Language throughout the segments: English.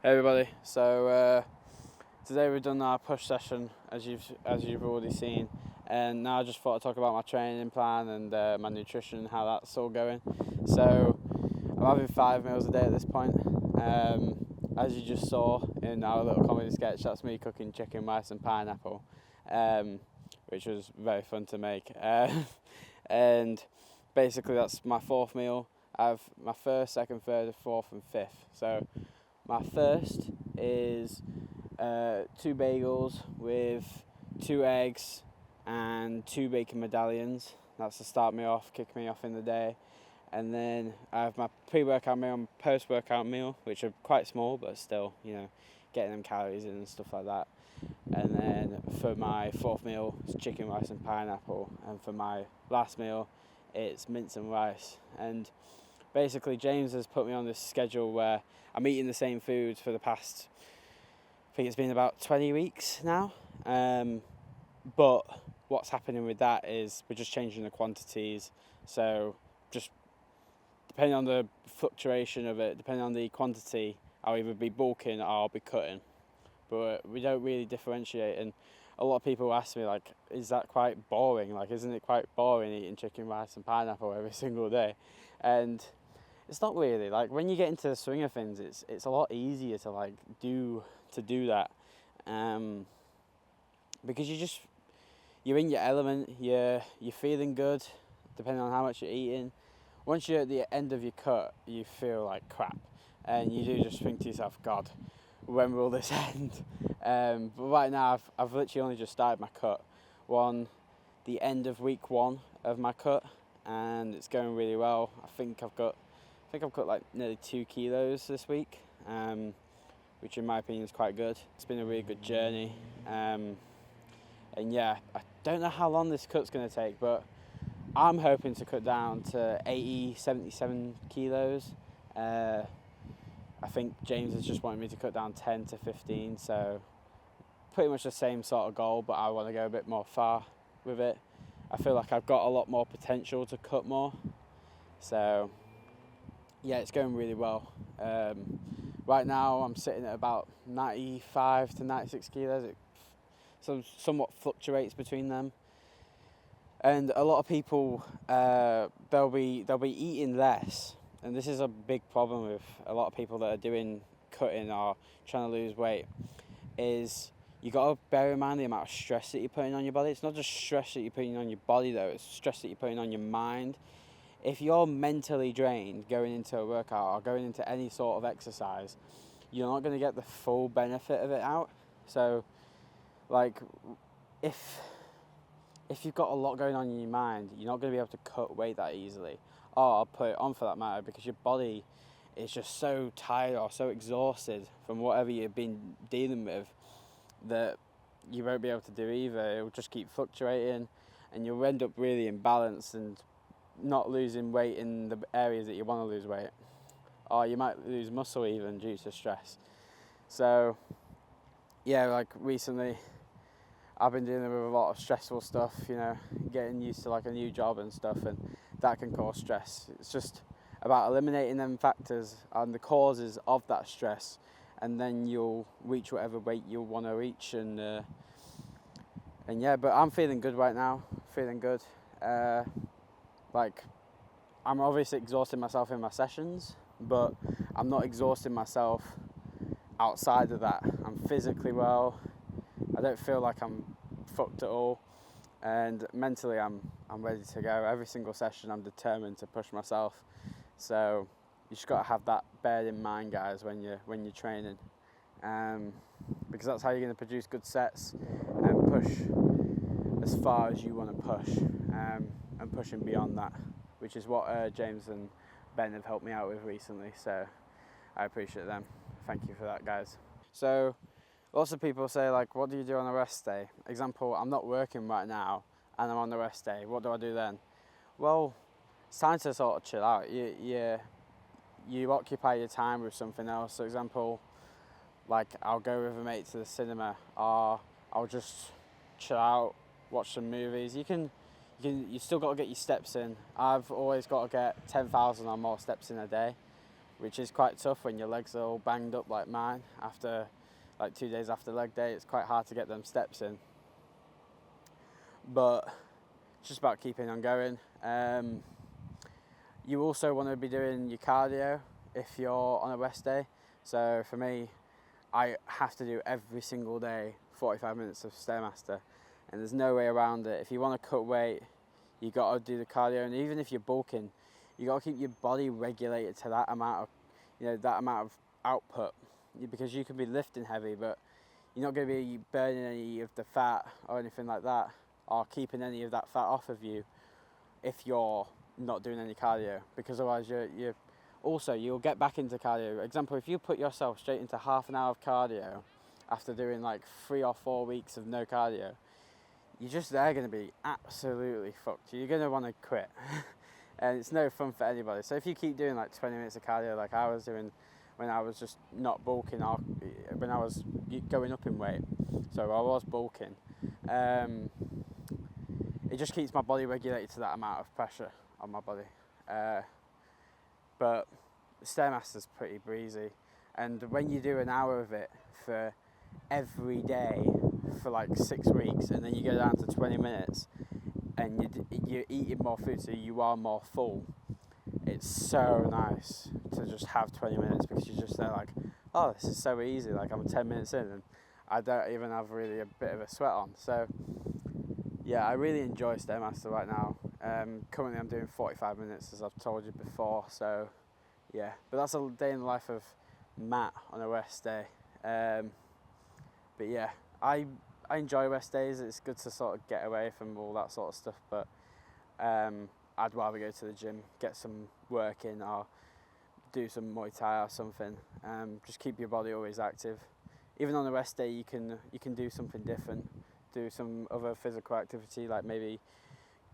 Hey everybody, so today we've done our push session as you've already seen, and now I just thought I'd talk about my training plan and my nutrition and how that's all going. So I'm having 5 meals a day at this point. As you just saw in our little comedy sketch, that's me cooking chicken, rice and pineapple, which was very fun to make. And basically that's my 4th meal. I have my 1st, 2nd, 3rd, 4th and 5th. So my first is 2 bagels with 2 eggs and 2 bacon medallions. That's to start me off, kick me off in the day. And then I have my pre-workout meal and post-workout meal, which are quite small, but still, getting them calories in and stuff like that. And then for my 4th meal, it's chicken, rice and pineapple. And for my last meal, it's mince and rice. And basically, James has put me on this schedule where I'm eating the same foods for the past, I think it's been about 20 weeks now. But what's happening with that is we're just changing the quantities. So just depending on the fluctuation of it, depending on the quantity, I'll either be bulking or I'll be cutting. But we don't really differentiate. And a lot of people ask me, like, is that quite boring? Like, isn't it quite boring eating chicken, rice and pineapple every single day? And it's not really. Like, when you get into the swing of things, it's a lot easier to do that, because you're in your element. You're feeling good, depending on how much you're eating. Once you're at the end of your cut, you feel like crap, and you do just think to yourself, God, when will this end? But right now, I've literally only just started my cut. The end of week 1 of my cut, and it's going really well. I think I've got like nearly 2 kilos this week, which in my opinion is quite good. It's been a really good journey, and yeah, I don't know how long this cut's going to take, but I'm hoping to cut down to 77 kilos. I think James has just wanted me to cut down 10 to 15, so pretty much the same sort of goal, but I want to go a bit more far with it. I feel like I've got a lot more potential to cut more, so yeah, it's going really well. Right now I'm sitting at about 95 to 96 kilos. It somewhat fluctuates between them. And a lot of people, they'll be eating less, and this is a big problem with a lot of people that are doing cutting or trying to lose weight. Is you got to bear in mind the amount of stress that you're putting on your body. It's not just stress that you're putting on your body though; it's stress that you're putting on your mind. If you're mentally drained going into a workout or going into any sort of exercise, you're not going to get the full benefit of it out. So, like, if you've got a lot going on in your mind, you're not going to be able to cut weight that easily. Or I'll put it on for that matter, because your body is just so tired or so exhausted from whatever you've been dealing with that you won't be able to do either. It will just keep fluctuating, and you'll end up really imbalanced and not losing weight in the areas that you want to lose weight. Or you might lose muscle even due to stress. So, yeah, like recently, I've been dealing with a lot of stressful stuff, getting used to like a new job and stuff, and that can cause stress. It's just about eliminating them factors and the causes of that stress, and then you'll reach whatever weight you want to reach. And yeah, but I'm feeling good right now, feeling good. I'm obviously exhausting myself in my sessions, but I'm not exhausting myself outside of that. I'm physically well. I don't feel like I'm fucked at all, and mentally I'm ready to go. Every single session I'm determined to push myself. So you just got to have that bear in mind, guys, when you're training, because that's how you're going to produce good sets and push as far as you want to push, and pushing beyond that, which is what James and Ben have helped me out with recently. So I appreciate them. Thank you for that, guys. So lots of people say, like, what do you do on a rest day? Example, I'm not working right now and I'm on the rest day. What do I do then? Well, it's time to sort of chill out. You occupy your time with something else. For example, like, I'll go with a mate to the cinema, or I'll just chill out, watch some movies. You still got to get your steps in. I've always got to get 10,000 or more steps in a day. which is quite tough when your legs are all banged up like mine after like 2 days after leg day. It's quite hard to get them steps in, but it's just about keeping on going. You also want to be doing your cardio if you're on a rest day. So for me, I have to do every single day 45 minutes of Stairmaster, and there's no way around it. If you want to cut weight, you got to do the cardio, and even if you're bulking, you got to keep your body regulated to that amount of, that amount of output, because you can be lifting heavy, but you're not going to be burning any of the fat or anything like that, or keeping any of that fat off of you if you're not doing any cardio, because otherwise you'll get back into cardio. Example, if you put yourself straight into half an hour of cardio after doing like 3 or 4 weeks of no cardio, you're just going to be absolutely fucked. You're going to want to quit. And it's no fun for anybody. So if you keep doing like 20 minutes of cardio like I was doing when I was just not bulking, or when I was going up in weight, so I was bulking, it just keeps my body regulated to that amount of pressure on my body. But Stairmaster's pretty breezy, and when you do an hour of it for every day for like 6 weeks, and then you go down to 20 minutes, and you're eating more food, so you are more full, it's so nice to just have 20 minutes, because you're just there like, oh, this is so easy, like I'm 10 minutes in and I don't even have really a bit of a sweat on. So yeah, I really enjoy Stairmaster right now. Currently I'm doing 45 minutes, as I've told you before, so yeah, but that's a day in the life of Matt on a rest day. But yeah, I enjoy rest days. It's good to sort of get away from all that sort of stuff, but I'd rather go to the gym, get some work in, or do some Muay Thai or something. Just keep your body always active. Even on a rest day, you can do something different, do some other physical activity, like maybe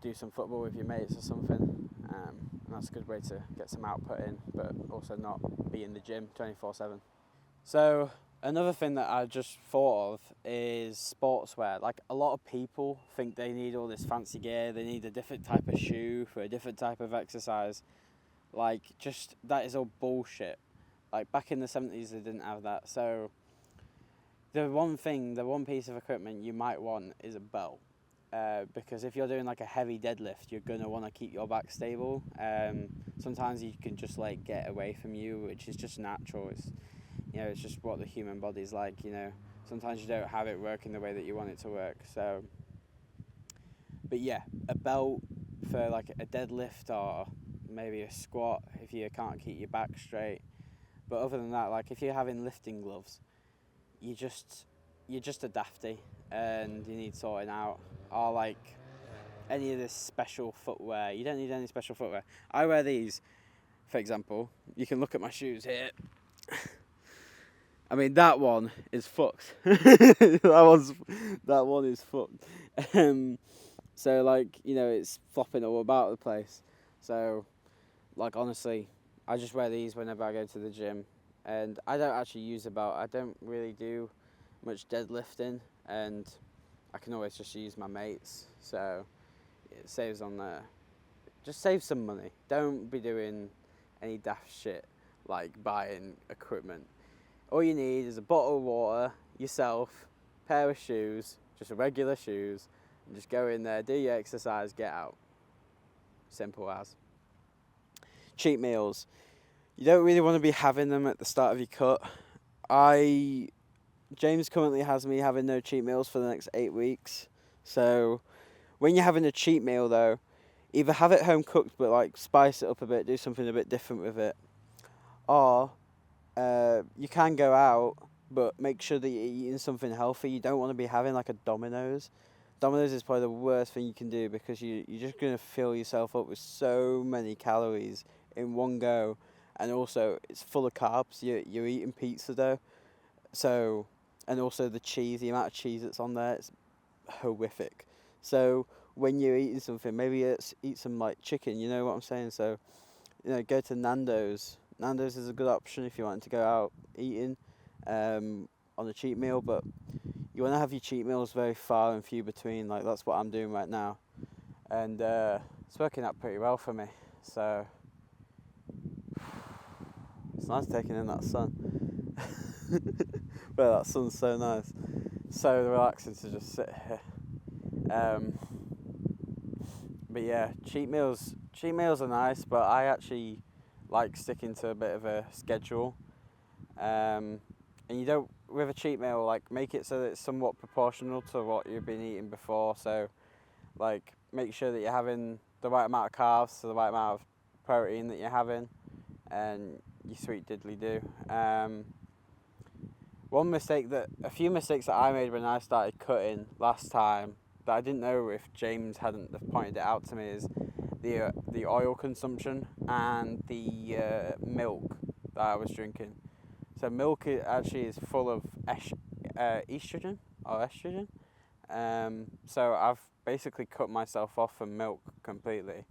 do some football with your mates or something. And that's a good way to get some output in, but also not be in the gym 24/7. So another thing that I just thought of is sportswear. Like, a lot of people think they need all this fancy gear, they need a different type of shoe for a different type of exercise. Like, just, that is all bullshit. Like, back in the 70s they didn't have that. So the one piece of equipment you might want is a belt. Because if you're doing like a heavy deadlift, you're going to want to keep your back stable. Sometimes you can just like get away from you, which is just natural. It's just what the human body's like, Sometimes you don't have it working the way that you want it to work. So, but yeah, a belt for like a deadlift or maybe a squat if you can't keep your back straight. But other than that, like if you're having lifting gloves, you're just a dafty and you need sorting out. Or like any of this special footwear. You don't need any special footwear. I wear these, for example. You can look at my shoes here. I mean, that one is fucked. that one is fucked. So like, it's flopping all about the place. So like, honestly, I just wear these whenever I go to the gym, and I don't actually use a belt. I don't really do much deadlifting, and I can always just use my mates, so it saves on just save some money. Don't be doing any daft shit like buying equipment. All you need is a bottle of water, yourself, pair of shoes, just regular shoes, and just go in there, do your exercise, get out. Simple as. Cheat meals. You don't really want to be having them at the start of your cut. James currently has me having no cheat meals for the next 8 weeks. So when you're having a cheat meal though, either have it home cooked but like spice it up a bit, do something a bit different with it. Or you can go out, but make sure that you're eating something healthy. You don't want to be having like a Domino's. Domino's is probably the worst thing you can do, because you're just going to fill yourself up with so many calories in one go. And also it's full of carbs. You're eating pizza dough. So, and also the cheese, the amount of cheese that's on there, it's horrific. So when you're eating something, maybe eat some like chicken, you know what I'm saying? So, go to Nando's. Nando's is a good option if you want to go out eating on a cheat meal, but you want to have your cheat meals very far and few between. Like, that's what I'm doing right now, and it's working out pretty well for me. So It's nice taking in that sun. But that sun's so nice. So relaxing to just sit here. But yeah, cheat meals are nice, but I actually like sticking to a bit of a schedule. And you don't, with a cheat meal, like make it so that it's somewhat proportional to what you've been eating before. So like make sure that you're having the right amount of carbs to the right amount of protein that you're having, and you sweet diddly do. A few mistakes that I made when I started cutting last time that I didn't know if James hadn't pointed it out to me is the oil consumption and the milk that I was drinking. So milk actually is full of estrogen or estrogen. So I've basically cut myself off from milk completely.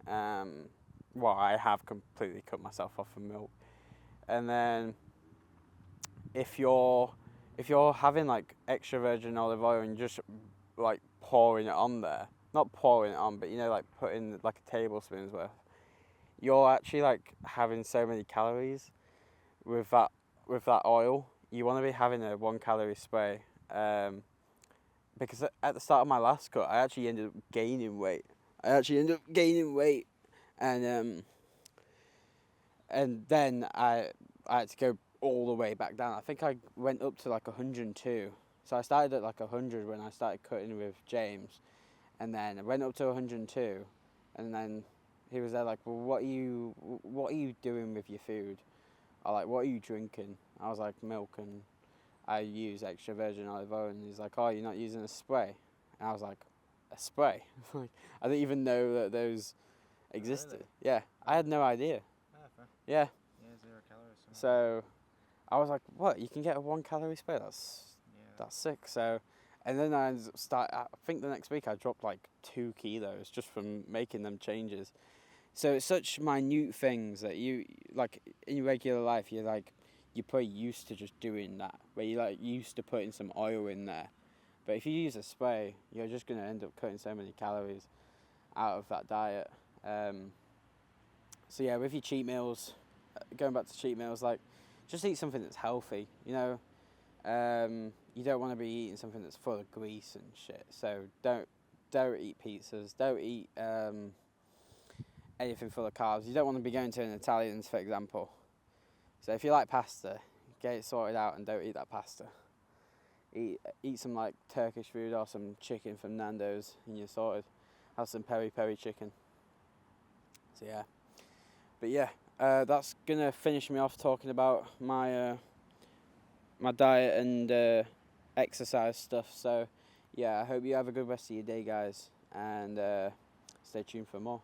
I have completely cut myself off from milk. And then if you're having like extra virgin olive oil and just like pouring it on there, not pouring it on, but like putting like a tablespoon's worth, you're actually like having so many calories with that oil. You want to be having a 1 calorie spray, because at the start of my last cut, I actually ended up gaining weight. And then I had to go all the way back down. I think I went up to like 102. So I started at like 100 when I started cutting with James, and then I went up to 102, and then he was there like, well, what are you doing with your food? Or like, what are you drinking? I was like, milk, and I use extra virgin olive oil. And he's like, oh, you're not using a spray? And I was like, a spray? Like, I didn't even know that those existed. Really? Yeah, I had no idea. Fair. Yeah. Yeah, 0 calories. So I was like, what? You can get a 1 calorie spray? That's sick. So, and then I think the next week I dropped like 2 kilos just from making them changes. So it's such minute things that you, like in your regular life, you're probably used to just doing that, where you're like used to putting some oil in there. But if you use a spray, you're just going to end up cutting so many calories out of that diet. So yeah, with your cheat meals, going back to cheat meals, like just eat something that's healthy. You don't want to be eating something that's full of grease and shit. So don't eat pizzas. Don't eat anything full of carbs. You don't want to be going to an Italian's, for example. So if you like pasta, get it sorted out and don't eat that pasta. Eat some like Turkish food or some chicken from Nando's and you're sorted. Have some peri chicken. So yeah. But yeah, that's gonna finish me off talking about my my diet and exercise stuff. So yeah, I hope you have a good rest of your day, guys, and stay tuned for more.